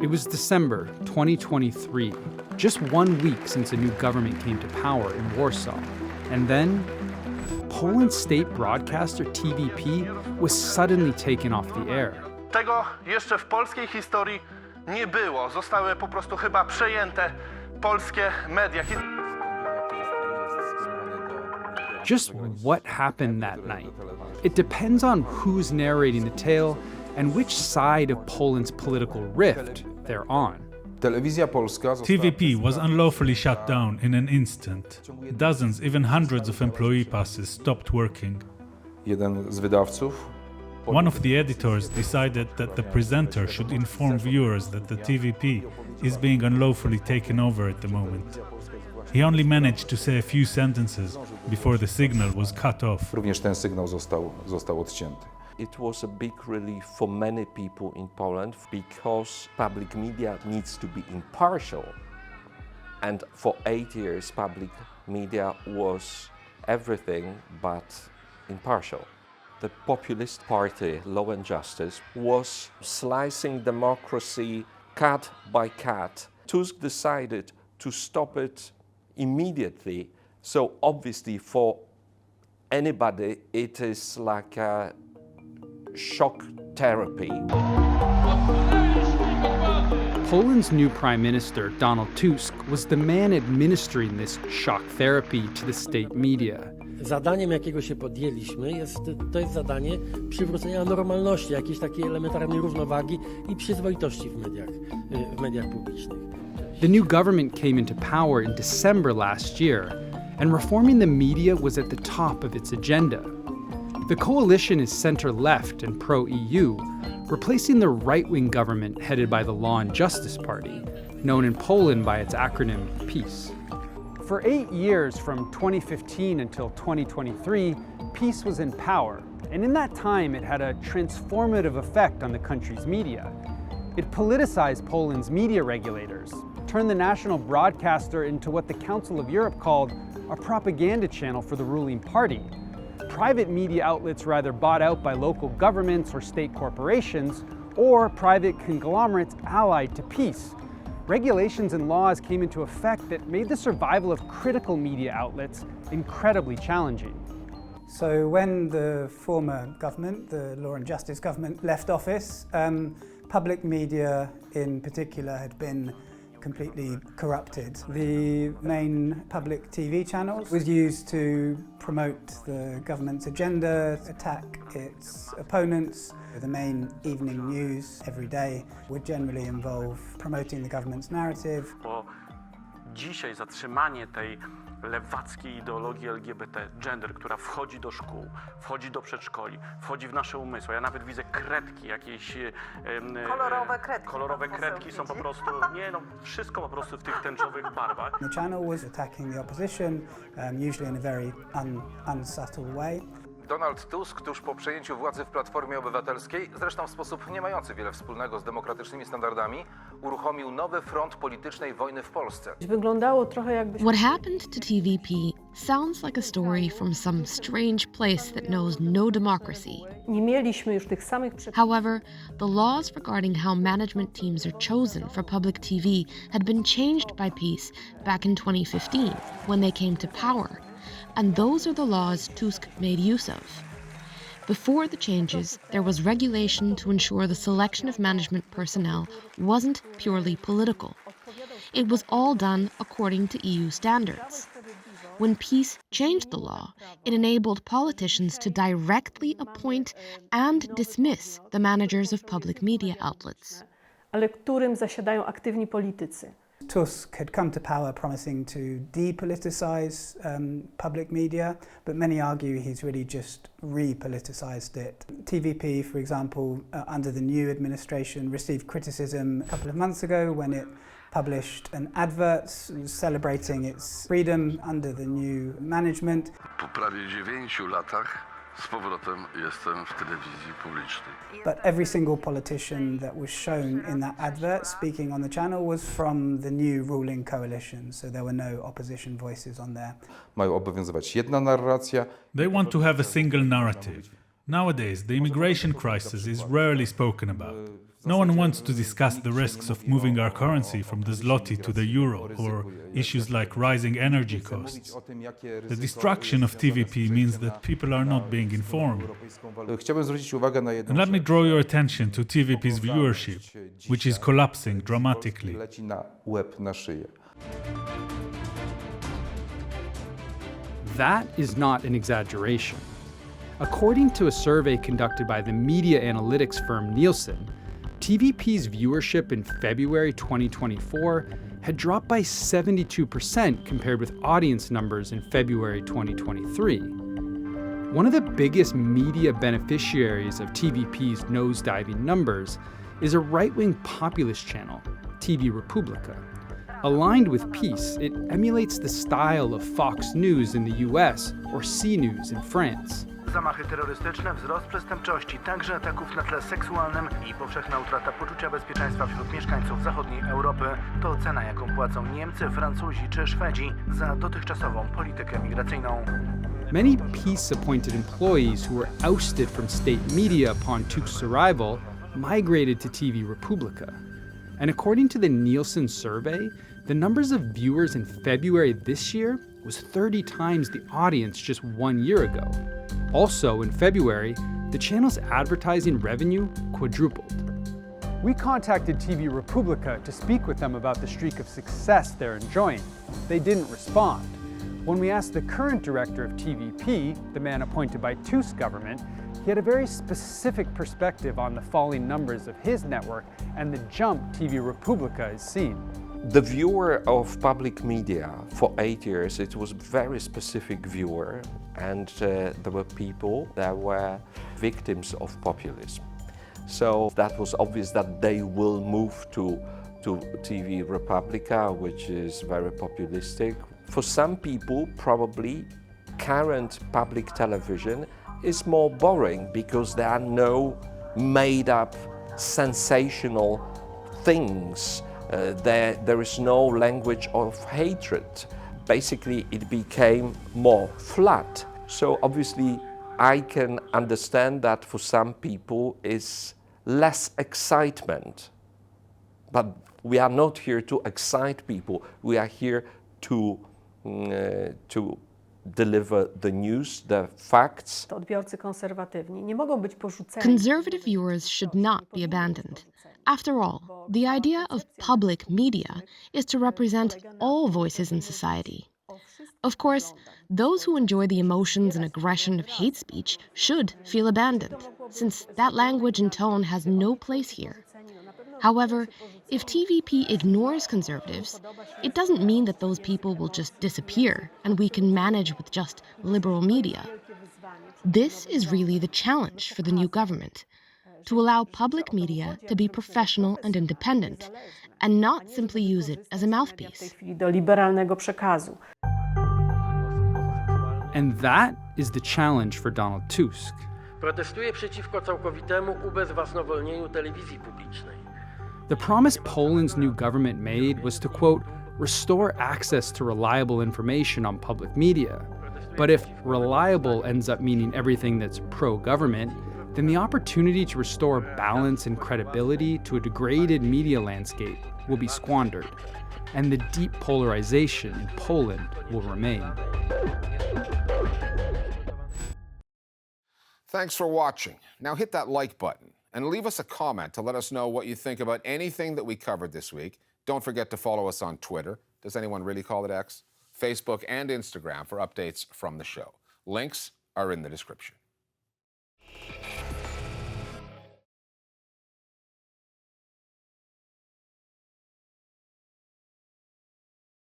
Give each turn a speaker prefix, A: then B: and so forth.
A: It was December 2023, just 1 week since a new government came to power in Warsaw. And then, Poland's state broadcaster TVP was suddenly taken off the air.
B: Tego jeszcze w polskiej historii nie było. Zostały po prostu chyba przejęte polskie media.
A: Just what happened that night? It depends on who's narrating the tale and which side of Poland's political rift they're on.
C: TVP was unlawfully shut down in an instant. Dozens, even hundreds of employee passes stopped working. One of the editors decided that the presenter should inform viewers that the TVP is being unlawfully taken over at the moment. He only managed to say a few sentences before the signal was cut off.
D: Również ten sygnał został odcięty.
E: It was a big relief for many people in Poland because public media needs to be impartial. And for 8 years, public media was everything but impartial. The populist party, Law and Justice, was slicing democracy cut by cut. Tusk decided to stop it immediately. So obviously for anybody, it is like a shock therapy.
A: Poland's new prime minister, Donald Tusk, was the man administering this shock therapy to the state media.
F: Zadaniem, jakiego się podjęliśmy, to jest zadanie przywrócenia normalności, jakiejś takiej elementarnej równowagi i przyzwoitości w mediach publicznych.
A: The new government came into power in December last year, and reforming the media was at the top of its agenda. The coalition is center-left and pro-EU, replacing the right-wing government headed by the Law and Justice Party, known in Poland by its acronym PiS. For 8 years, from 2015 until 2023, PiS was in power, and in that time it had a transformative effect on the country's media. It politicized Poland's media regulators, turned the national broadcaster into what the Council of Europe called a propaganda channel for the ruling party. Private media outlets were either bought out by local governments or state corporations, or private conglomerates allied to PiS. Regulations and laws came into effect that made the survival of critical media outlets incredibly challenging.
G: So when the former government, the Law and Justice government, left office, public media in particular had been completely corrupted. The main public TV channels was used to promote the government's agenda, attack its opponents. The main evening news every day would generally involve promoting the government's narrative.
B: Bo dzisiaj zatrzymanie tej lewackiej ideologii LGBT, gender, która wchodzi do szkół, wchodzi do przedszkoli, wchodzi w nasze umysły. Ja nawet widzę kredki jakieś... kolorowe kredki są po prostu... wszystko po prostu w tych tęczowych barwach.
G: The channel was attacking the opposition, usually in a very unsubtle way.
D: Donald Tusk tuż po przejęciu władzy w Platformie Obywatelskiej, zresztą w sposób nie mający wiele wspólnego z demokratycznymi standardami, uruchomił nowy front politycznej wojny w Polsce.
H: Wyglądało trochę jakby...
I: What happened to TVP sounds like a story from some strange place that knows no democracy.
H: Nie mieliśmy już tych samych...
I: However, the laws regarding how management teams are chosen for public TV had been changed by PiS back in 2015 when they came to power. And those are the laws Tusk made use of. Before the changes, there was regulation to ensure the selection of management personnel wasn't purely political. It was all done according to EU standards. When PiS changed the law, it enabled politicians to directly appoint and dismiss the managers of public media outlets.
H: Ale którym zasiadają aktywni politycy.
G: Tusk had come to power promising to depoliticize public media, but many argue he's really just repoliticized it. TVP, for example, under the new administration, received criticism a couple of months ago when it published an advert celebrating its freedom under the new management.
J: Po prawie 9 latach z powrotem jestem w telewizji publicznej.
G: But every single politician that was shown in that advert speaking on the channel was from the new ruling coalition, so there were no opposition voices on there.
D: Mają obowiązywać jedna narracja.
C: They want to have a single narrative. Nowadays, the immigration crisis is rarely spoken about. No one wants to discuss the risks of moving our currency from the zloty to the euro, or issues like rising energy costs. The destruction of TVP means that people are not being informed. And let me draw your attention to TVP's viewership, which is collapsing dramatically.
A: That is not an exaggeration. According to a survey conducted by the media analytics firm Nielsen, TVP's viewership in February 2024 had dropped by 72% compared with audience numbers in February 2023. One of the biggest media beneficiaries of TVP's nosediving numbers is a right-wing populist channel, TV Republika. Aligned with PiS, it emulates the style of Fox News in the US or CNews in France.
K: Zamachy terrorystyczne, wzrost przestępczości, także ataków na tle seksualnym i powszechna utrata poczucia bezpieczeństwa wśród mieszkańców zachodniej Europy to cena, jaką płacą Niemcy, Francuzi czy Szwedzi za dotychczasową politykę migracyjną.
A: Many PiS-appointed employees who were ousted from state media upon Tusk's arrival migrated to TV Republika. And according to the Nielsen survey, the numbers of viewers in February this year was 30 times the audience just 1 year ago. Also, in February, the channel's advertising revenue quadrupled.
L: We contacted TV Republika to speak with them about the streak of success they're enjoying. They didn't respond. When we asked the current director of TVP, the man appointed by Tusk's government, he had a very specific perspective on the falling numbers of his network and the jump TV Republika is seeing.
E: The viewer of public media for 8 years, it was a very specific viewer, and there were people that were victims of populism. So that was obvious that they will move to TV Republika, which is very populistic. For some people, probably current public television is more boring because there are no made-up, sensational things. There is no language of hatred. Basically, it became more flat. So obviously, I can understand that for some people it's less excitement. But we are not here to excite people. We are here to deliver the news, the facts.
H: Odbiorcy konserwatywni nie mogą być porzuceni.
I: Conservative viewers should not be abandoned. After all, the idea of public media is to represent all voices in society. Of course, those who enjoy the emotions and aggression of hate speech should feel abandoned, since that language and tone has no place here. However, if TVP ignores conservatives, it doesn't mean that those people will just disappear and we can manage with just liberal media. This is really the challenge for the new government, to allow public media to be professional and independent, and not simply use it as a mouthpiece.
H: Do liberalnego przekazu.
A: And that is the challenge for Donald Tusk.
F: Protestuję przeciwko całkowitemu ubezwłasnowolnieniu telewizji publicznej.
A: The promise Poland's new government made was to, quote, restore access to reliable information on public media. But if reliable ends up meaning everything that's pro-government, then the opportunity to restore balance and credibility to a degraded media landscape will be squandered, and the deep polarization in Poland will remain.
M: Thanks for watching. Now hit that like button and leave us a comment to let us know what you think about anything that we covered this week. Don't forget to follow us on Twitter. Does anyone really call it X? Facebook and Instagram for updates from the show. Links are in the description.